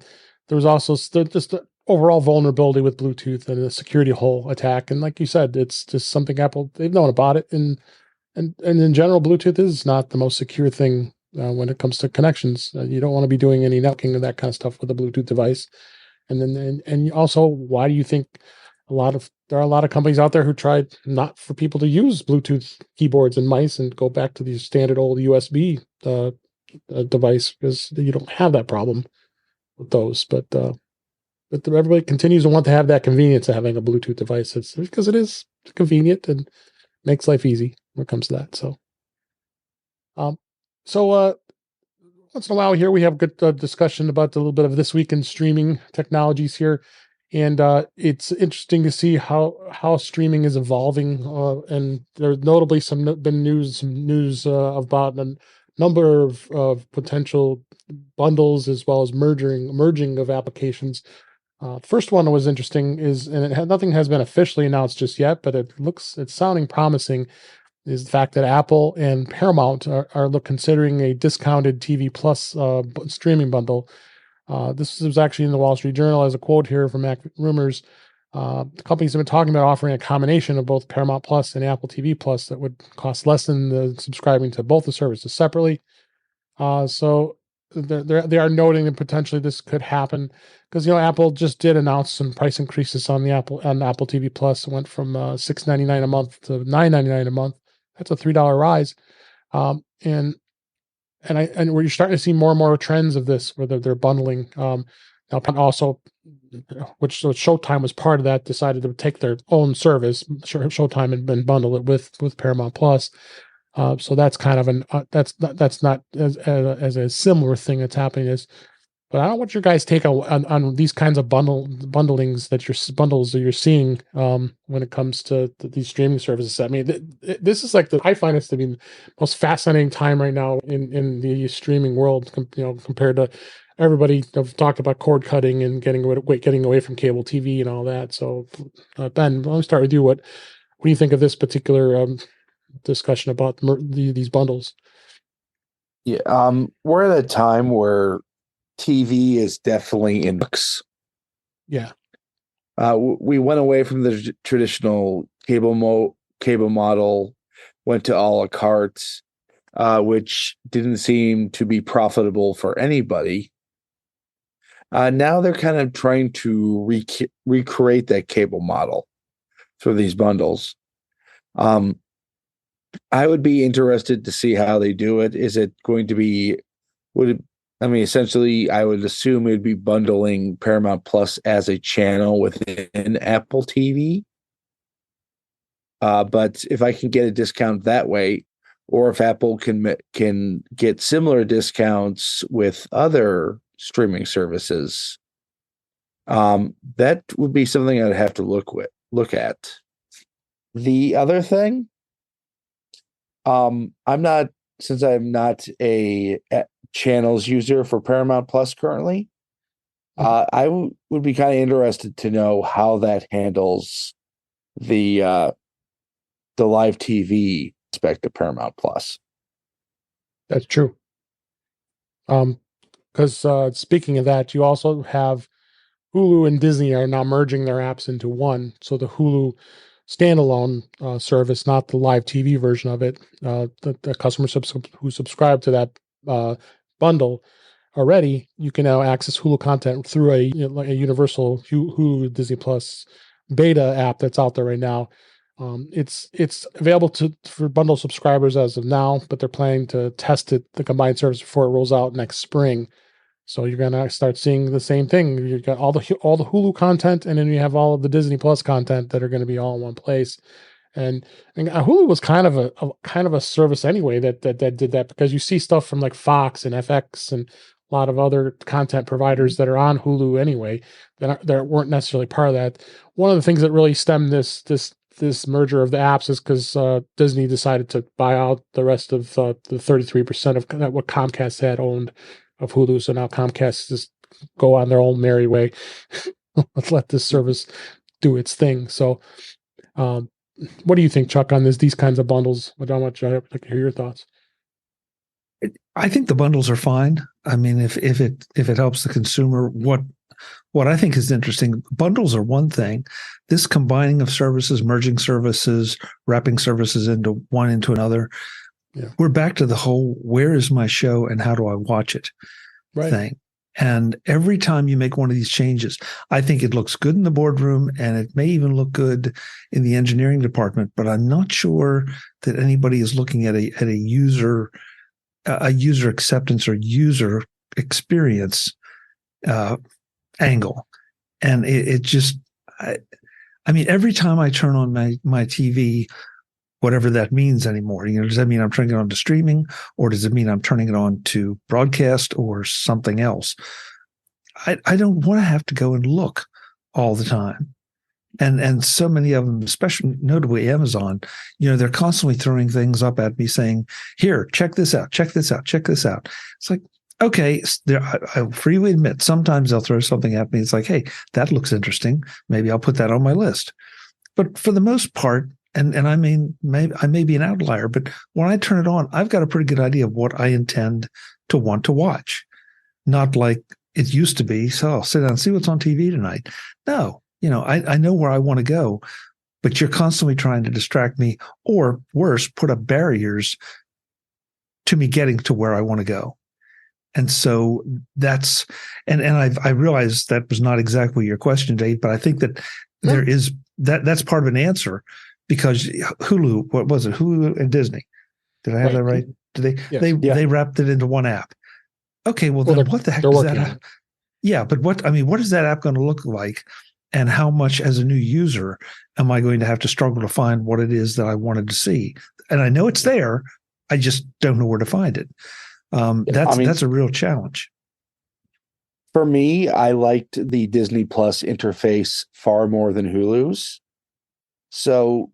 was also just the overall vulnerability with Bluetooth and a security hole attack. And like you said, it's just something Apple, they've known about it. And in general, Bluetooth is not the most secure thing when it comes to connections. You don't want to be doing any networking and that kind of stuff with a Bluetooth device. And then, and also, why do you think there are a lot of companies out there who tried not for people to use Bluetooth keyboards and mice and go back to the standard old USB device, because you don't have that problem with those. But everybody continues to want to have that convenience of having a Bluetooth device. It's because it is convenient and makes life easy when it comes to that. So, once in a while here we have good discussion about a little bit of this week in streaming technologies here. And it's interesting to see how streaming is evolving, and there's notably been news about a number of potential bundles as well as merging of applications. First one that was interesting nothing has been officially announced just yet, but it's sounding promising, is the fact that Apple and Paramount are considering a discounted TV Plus streaming bundle. This was actually in the Wall Street Journal as a quote here from Mac Rumors. The companies have been talking about offering a combination of both Paramount Plus and Apple TV Plus that would cost less than the subscribing to both the services separately. So they are noting that potentially this could happen because Apple just did announce some price increases on Apple TV Plus. It went from $6.99 a month to $9.99 a month. That's a $3 rise, and where you're starting to see more and more trends of this, where they're bundling. Now, also, which Showtime was part of that, decided to take their own service, Showtime, and bundle it with Paramount Plus. So that's kind of that's not as a similar thing that's happening. But I don't know what your guys' take on these kinds of bundles that you're seeing when it comes to these streaming services. I mean, this is like I find this to be the most fascinating time right now in the streaming world. Compared to everybody have talked about cord cutting and getting away from cable TV and all that. So, Ben, let me start with you. What do you think of this particular discussion about these bundles? Yeah, we're at a time where TV is definitely in books. Yeah. We went away from the traditional cable model, went to a la carte, which didn't seem to be profitable for anybody. Now they're kind of trying to recreate that cable model for these bundles. I would be interested to see how they do it. Is it going to be, essentially, I would assume it'd be bundling Paramount Plus as a channel within Apple TV. But if I can get a discount that way, or if Apple can get similar discounts with other streaming services, that would be something I'd have to look at. The other thing, I'm not a channels user for Paramount Plus currently. I would be kind of interested to know how that handles the live TV aspect of Paramount Plus. That's true. Because speaking of that, you also have Hulu and Disney are now merging their apps into one. So the Hulu standalone service, not the live TV version of it, the customers who subscribe to that bundle already, you can now access Hulu content through like a universal Hulu Disney Plus beta app that's out there right now. It's available for bundle subscribers as of now, but they're planning to test the combined service before it rolls out next spring. So you're gonna start seeing the same thing. You've got all the Hulu content, and then you have all of the Disney Plus content that are going to be all in one place. And Hulu was kind of a service anyway that did that, because you see stuff from like Fox and FX and a lot of other content providers that are on Hulu anyway that weren't necessarily part of that. One of the things that really stemmed this merger of the apps is because Disney decided to buy out the rest of the 33% of what Comcast had owned of Hulu. So now Comcast just go on their own merry way. Let's let this service do its thing. So, what do you think, Chuck, on these kinds of bundles? I'd like to hear your thoughts. I think the bundles are fine. I mean, if it helps the consumer, what I think is interesting, bundles are one thing. This combining of services, merging services, wrapping services into another. Yeah. We're back to the whole where is my show and how do I watch it thing. And every time you make one of these changes, I think it looks good in the boardroom and it may even look good in the engineering department, but I'm not sure that anybody is looking at a user acceptance or user experience angle. And it just, I mean, every time I turn on my TV, whatever that means anymore. Does that mean I'm turning it on to streaming, or does it mean I'm turning it on to broadcast or something else? I don't want to have to go and look all the time. And so many of them, especially notably Amazon, they're constantly throwing things up at me saying, here, check this out, check this out, check this out. It's like, okay, I freely admit sometimes they'll throw something at me. It's like, hey, that looks interesting. Maybe I'll put that on my list. But for the most part, and I mean, I may be an outlier, but when I turn it on, I've got a pretty good idea of what I intend to want to watch. Not like it used to be, so I'll sit down and see what's on TV tonight. No, I know where I want to go, but you're constantly trying to distract me, or worse, put up barriers to me getting to where I want to go. And so that's, and I realize that was not exactly your question, Dave, but I think that there is that's part of an answer. Because Hulu, what was it? Hulu and Disney. Did I have that right? Did they? Yes. They wrapped it into one app. Okay, well then what the heck is that app? Yeah, but what is that app going to look like? And how much as a new user am I going to have to struggle to find what it is that I wanted to see? And I know it's there. I just don't know where to find it. That's a real challenge. For me, I liked the Disney Plus interface far more than Hulu's. So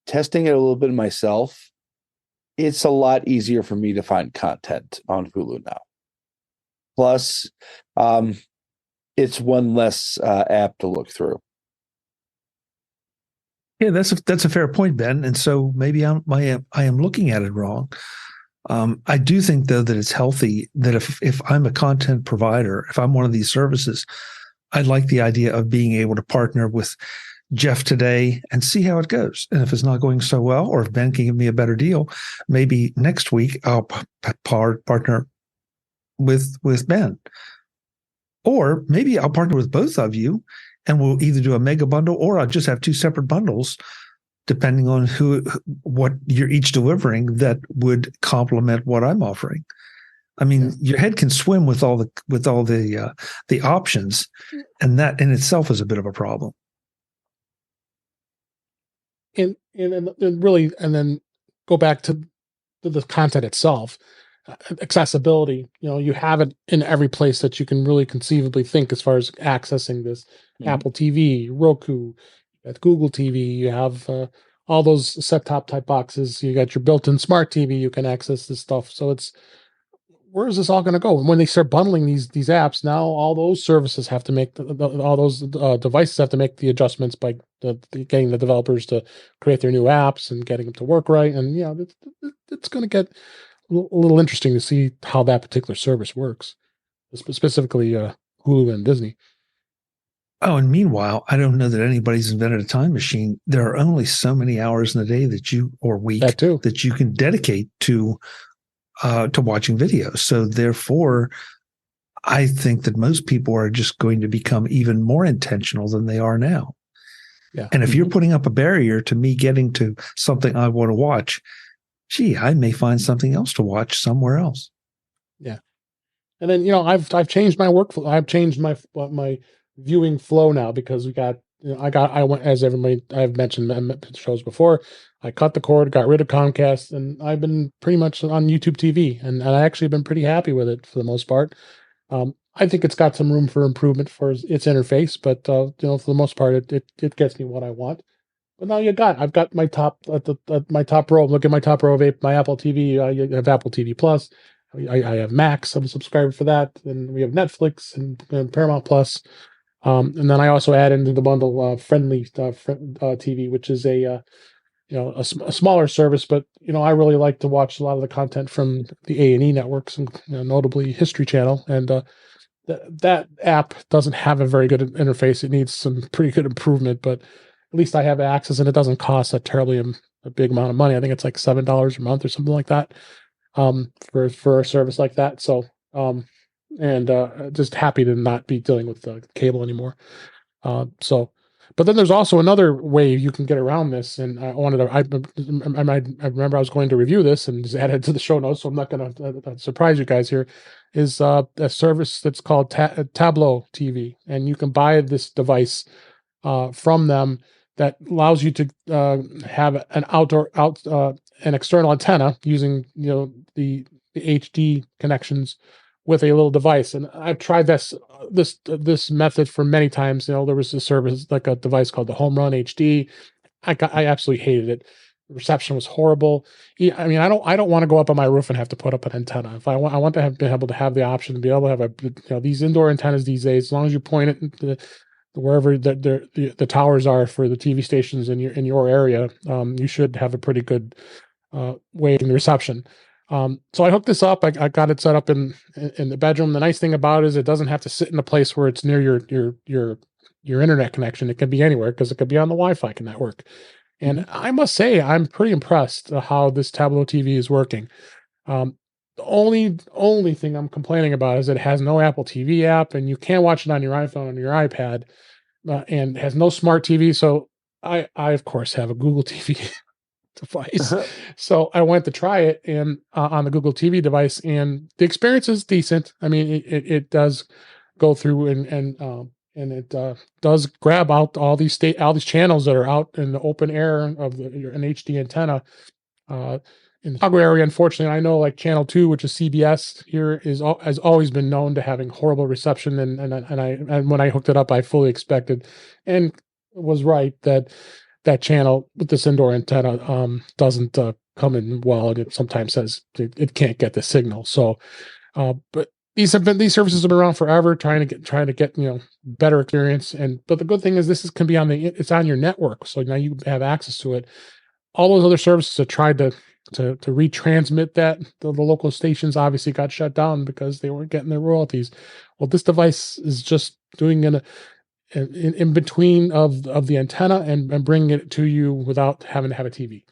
testing it a little bit myself, it's a lot easier for me to find content on Hulu now. Plus, it's one less app to look through. Yeah, that's a fair point, Ben. And so maybe I am looking at it wrong. I do think, though, that it's healthy that if I'm a content provider, if I'm one of these services, I'd like the idea of being able to partner with Jeff today and see how it goes. And if it's not going so well, or if Ben can give me a better deal, maybe next week I'll partner with Ben. Or maybe I'll partner with both of you and we'll either do a mega bundle, or I'll just have two separate bundles, depending on what you're each delivering, that would complement what I'm offering. I mean, your head can swim with all the options, and that in itself is a bit of a problem. And really, and then go back to the content itself, accessibility. You have it in every place that you can really conceivably think as far as accessing this. Mm-hmm. Apple TV, Roku, at Google TV, you have all those set-top type boxes. You got your built-in smart TV. You can access this stuff. So where is this all going to go? And when they start bundling these apps, now all those services have to make all those devices have to make the adjustments by getting the developers to create their new apps and getting them to work right. And it's going to get a little interesting to see how that particular service works, specifically Hulu and Disney. Oh, and meanwhile, I don't know that anybody's invented a time machine. There are only so many hours in a day that you can dedicate to watching videos. So therefore, I think that most people are just going to become even more intentional than they are now. Yeah. And if you're putting up a barrier to me getting to something I want to watch, I may find something else to watch somewhere else. Yeah. And then, I've changed my workflow. I've changed my viewing flow now, because I went, as everybody I've mentioned shows before, I cut the cord, got rid of Comcast, and I've been pretty much on YouTube TV, and I actually been pretty happy with it for the most part. I think it's got some room for improvement for its interface, but for the most part, it gets me what I want. But now I've got my top my top row. Look at my top row of my Apple TV. I have Apple TV Plus. I have Max. I'm a subscriber for that, and we have Netflix and Paramount Plus. And then I also add into the bundle Friendly TV, which is a smaller service, but I really like to watch a lot of the content from the A&E networks, and notably History Channel. And that app doesn't have a very good interface. It needs some pretty good improvement, but at least I have access, and it doesn't cost a terribly a big amount of money. I think it's like $7 a month or something like that for a service like that. So. Just happy to not be dealing with cable anymore. But then there's also another way you can get around this, and I remember I was going to review this and just add it to the show notes, so I'm not going to surprise you guys here, is a service that's called Tablo TV, and you can buy this device from them that allows you to have an external antenna using the HD connections with a little device. And I've tried this method for many times. There was a service, like a device called the Home Run HD. I absolutely hated it. The reception was horrible. I mean, I don't want to go up on my roof and have to put up an antenna. If I want to be able to have the option to be able to have these indoor antennas these days, as long as you point it wherever the towers are for the TV stations in your area, you should have a pretty good way in the reception. So I hooked this up. I got it set up in the bedroom. The nice thing about it is it doesn't have to sit in a place where it's near your internet connection. It can be anywhere, because it could be on the Wi-Fi network. And I must say, I'm pretty impressed how this Tablo TV is working. The only thing I'm complaining about is that it has no Apple TV app, and you can't watch it on your iPhone or your iPad, and it has no smart TV. So I of course have a Google TV device. So I went to try it on the Google TV device, and the experience is decent. I mean, it does go through and it does grab out all these channels that are out in the open air of an HD antenna. In the Chicago area, unfortunately, I know like Channel 2, which is CBS here, has always been known to having horrible reception, and when I hooked it up, I fully expected and was right that channel with this indoor antenna doesn't come in well, and it sometimes says it can't get the signal. So, but these services have been around forever, trying to get better experience. But the good thing is can be it's on your network, so now you have access to it. All those other services have tried to retransmit that. The local stations obviously got shut down because they weren't getting their royalties. Well, this device is just doing in between of the antenna and bringing it to you without having to have a TV.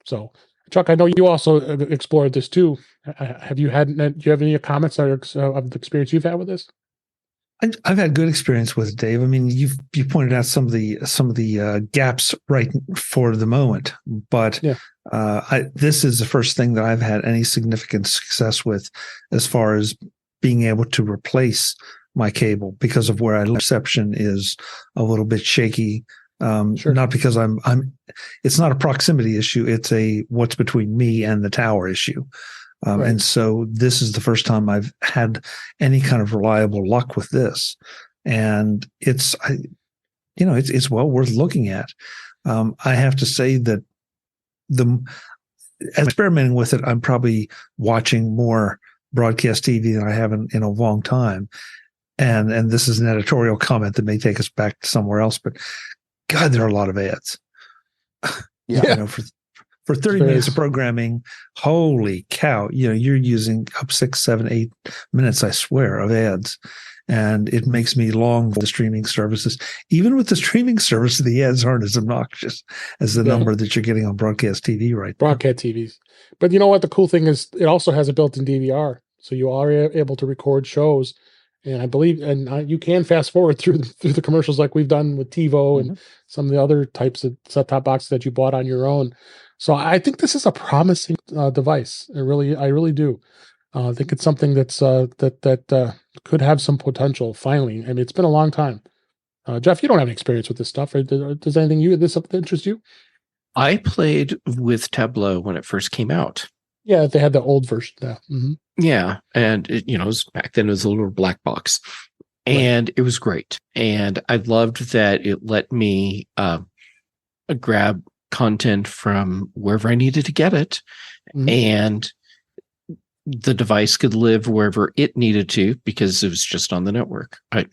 So, Chuck, I know you also explored this too. Do you have any comments of the experience you've had with this? I've had good experience with it, Dave. I mean, you pointed out some of the gaps right for the moment, but this is the first thing that I've had any significant success with, as far as being able to replace my cable, because of where I live. Reception is a little bit shaky. Sure. Not because it's not a proximity issue. It's a what's between me and the tower issue. Right. And so this is the first time I've had any kind of reliable luck with this, and it's well worth looking at. I have to say that as experimenting with it, I'm probably watching more broadcast TV than I have in a long time. And this is an editorial comment that may take us back to somewhere else, but God, there are a lot of ads. Yeah. For 30 minutes of programming, holy cow, you're using up 6, 7, 8 minutes, I swear, of ads. And it makes me long for the streaming services. Even with the streaming service, the ads aren't as obnoxious as the number that you're getting on broadcast TV right now. Broadcast TVs. But you know what? The cool thing is it also has a built-in DVR. So you are able to record shows. And I believe, you can fast forward through the commercials like we've done with TiVo and some of the other types of set-top boxes that you bought on your own. So I think this is a promising device. I really do. I think it's something that's that could have some potential. Finally, I mean, it's been a long time. Jeff, you don't have any experience with this stuff. Right? Does anything this interest you? I played with Tablo when it first came out. Yeah, they had the old version. Yeah. Mm-hmm. Yeah, and back then it was a little black box, and It was great. And I loved that it let me grab content from wherever I needed to get it, and the device could live wherever it needed to because it was just on the network. I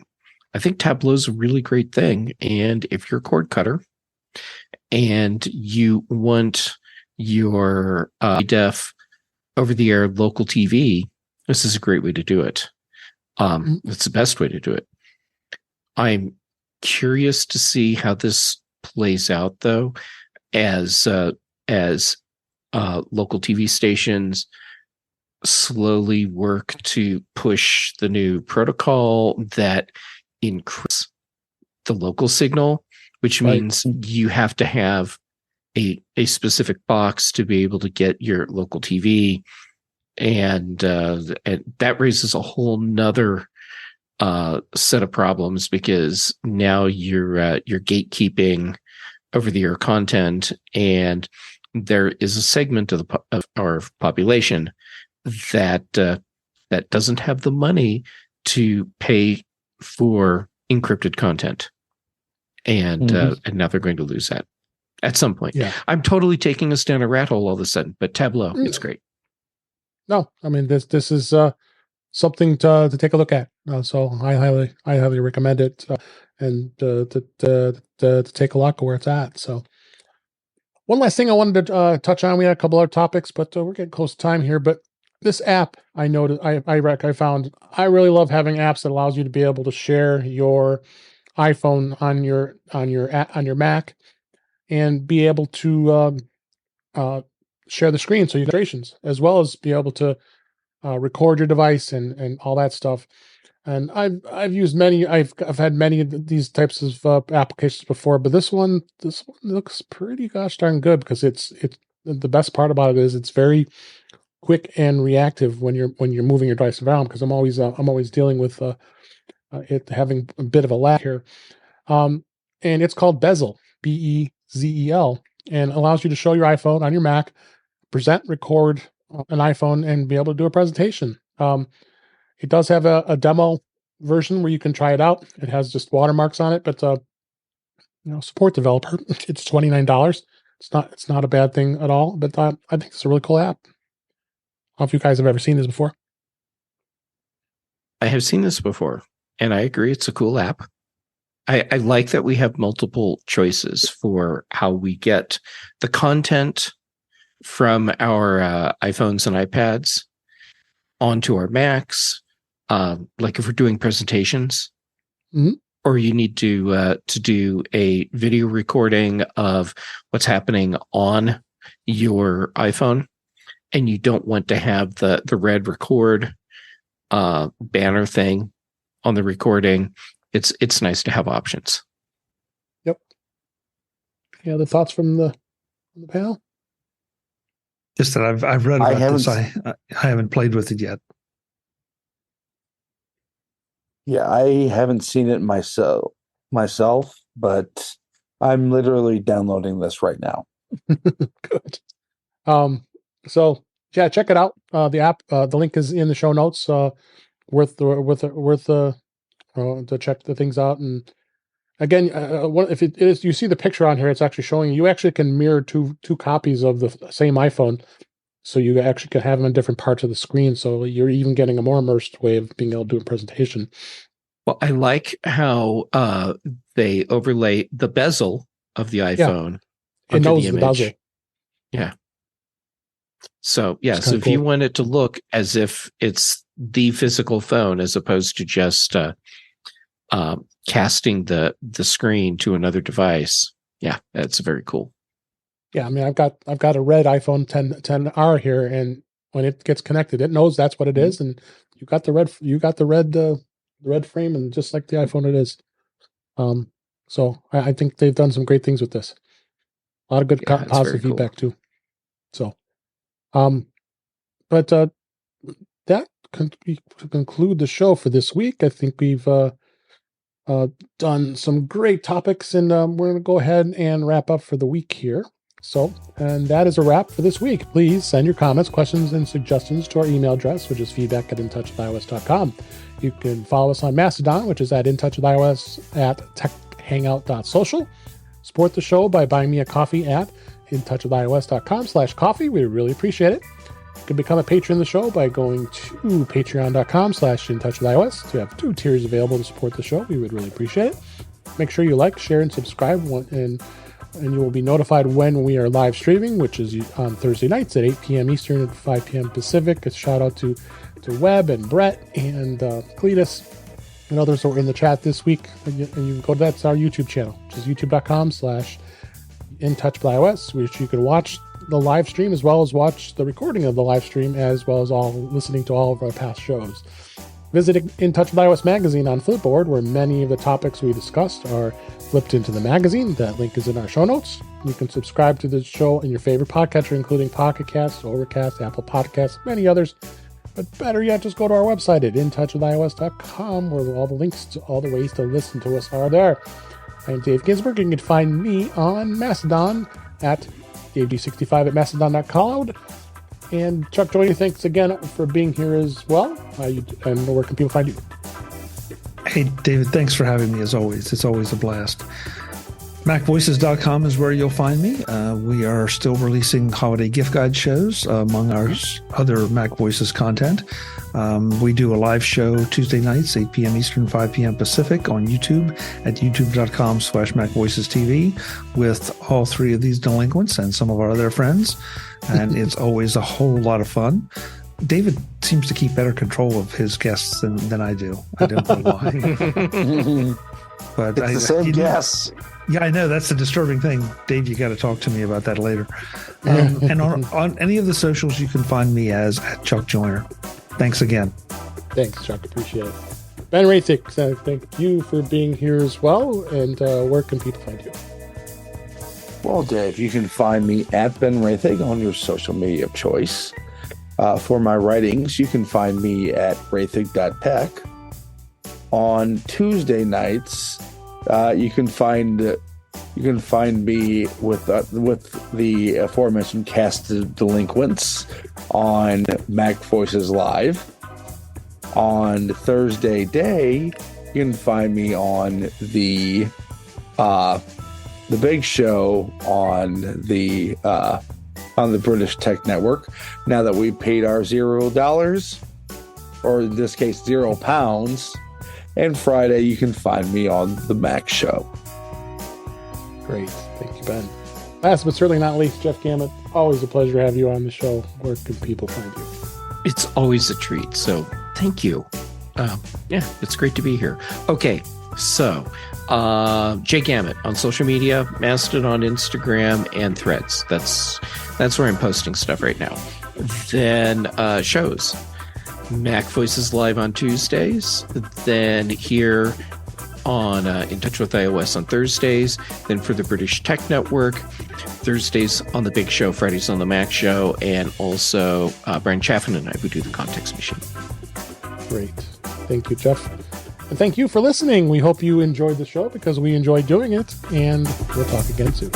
think Tableau's a really great thing, and if you're a cord cutter and you want your def over-the-air local TV, this is a great way to do it. It's the best way to do it. I'm curious to see how this plays out, though, as local TV stations slowly work to push the new protocol that increase the local signal, which means you have to have a specific box to be able to get your local TV, and that raises a whole nother set of problems because now you're gatekeeping over the air content, and there is a segment of our population that doesn't have the money to pay for encrypted content, and now they're going to lose that at some point. Yeah. I'm totally taking us down a rat hole all of a sudden, but Tableau, it's great. No, I mean this is something to take a look at. So I highly recommend it, and to take a look at where it's at. So one last thing I wanted to touch on. We had a couple other topics, but we're getting close to time here. But this app, I noticed, I found I really love having apps that allows you to be able to share your iPhone on your Mac and be able to share the screen, so you can illustrations, as well as be able to record your device and all that stuff. And I've used many. I've had many of these types of applications before, but this one looks pretty gosh darn good because it's the best part about it is it's very quick and reactive when you're moving your device around, because I'm always dealing with it having a bit of a lag here. And it's called Bexel, Bezel, and allows you to show your iPhone on your Mac, present, record an iPhone, and be able to do a presentation. It does have a demo version where you can try it out. It has just watermarks on it, but support developer. It's $29. It's not a bad thing at all. But I think it's a really cool app. I don't know if you guys have ever seen this before. I have seen this before, and I agree it's a cool app. I like that we have multiple choices for how we get the content from our iPhones and iPads onto our Macs. Like if we're doing presentations, or you need to do a video recording of what's happening on your iPhone, and you don't want to have the red record banner thing on the recording. It's nice to have options. Yep. Any other thoughts from the panel? Just that I've read about this. I haven't played with it yet. Yeah, I haven't seen it myself, but I'm literally downloading this right now. Good. So yeah, check it out. The app, the link is in the show notes. Worth to check the things out. And again, if it is, you see the picture on here, it's actually showing you actually can mirror two copies of the same iPhone So you actually can have them in different parts of the screen. So you're even getting a more immersed way of being able to do a presentation. Well, I like how they overlay the bezel of the iPhone. It knows the bezel. Yeah. So so if you want it to look as if it's the physical phone as opposed to just casting the screen to another device, that's very cool. Yeah, I mean, I've got a red iPhone 10R here, and when it gets connected, it knows that's what it is, and you got the red frame, and just like the iPhone, it is. So I think they've done some great things with this. A lot of good positive feedback too. So, but that to conclude the show for this week. I think we've done some great topics, and we're going to go ahead and wrap up for the week here. So, and that is a wrap for this week. Please send your comments, questions, and suggestions to our email address, which is feedback@intouchwithios.com. You can follow us on Mastodon, which is at intouchwithios at techhangout.social. Support the show by buying me a coffee at intouchwithios.com/coffee. We really appreciate it. You can become a patron of the show by going to patreon.com/intouchwithios. We have 2 tiers available to support the show. We would really appreciate it. Make sure you like, share, and subscribe, and you will be notified when we are live streaming, which is on Thursday nights at 8 p.m. Eastern and 5 p.m. Pacific. A shout out to Webb and Brett and Cletus and others that were in the chat this week. And you can go to that's our YouTube channel, which is youtube.com/intouchwithios, which you can watch the live stream as well as watch the recording of the live stream, as well as listening to all of our past shows. Visit In Touch with iOS magazine on Flipboard, where many of the topics we discussed are flipped into the magazine. That link is in our show notes. You can subscribe to the show in your favorite podcatcher, including Pocket Cast, Overcast, Apple Podcasts, many others. But better yet, just go to our website at intouchwithios.com, where all the links to all the ways to listen to us are there. I'm Dave Ginsburg. You can find me on Mastodon at DaveD65 at Mastodon.cloud. And Chuck Joyner, thanks again for being here as well. And where can people find you? Hey, David, thanks for having me as always. It's always a blast. MacVoices.com is where you'll find me. We are still releasing holiday gift guide shows among our other Mac Voices content. We do a live show Tuesday nights, 8 p.m. Eastern, 5 p.m. Pacific on YouTube at youtube.com/MacVoicesTV with all 3 of these delinquents and some of our other friends. And it's always a whole lot of fun. David seems to keep better control of his guests than I do. I don't know why. But it's the same guests. Yeah, I know. That's the disturbing thing. Dave, you got to talk to me about that later. And on any of the socials, you can find me as @Chuck Joyner. Thanks again. Thanks, Chuck. Appreciate it. Ben Roethig, thank you for being here as well. And where can people find you? Well, Dave, you can find me at Ben Roethig on your social media of choice. For my writings, you can find me at roethig.tech. On Tuesday nights, you can find me with the aforementioned cast of delinquents on Mac Voices Live. On Thursday day, you can find me on the Big Show on the British Tech Network. Now that we paid our $0, or in this case £0. And Friday, you can find me on the Mac Show. Great. Thank you, Ben. Last but certainly not least, Jeff Gamet. Always a pleasure to have you on the show. Where can people find you? It's always a treat. So thank you. It's great to be here. Okay. So, Jay Gamet on social media, Mastodon, Instagram, and Threads. That's where I'm posting stuff right now. Then shows. Mac Voices Live on Tuesdays, then here on In Touch with iOS on Thursdays, then for the British Tech Network, Thursdays on the Big Show, Fridays on the Mac Show, and also Brian Chaffin and I, who do the Context Machine. Great. Thank you, Jeff. And thank you for listening. We hope you enjoyed the show because we enjoyed doing it, and we'll talk again soon.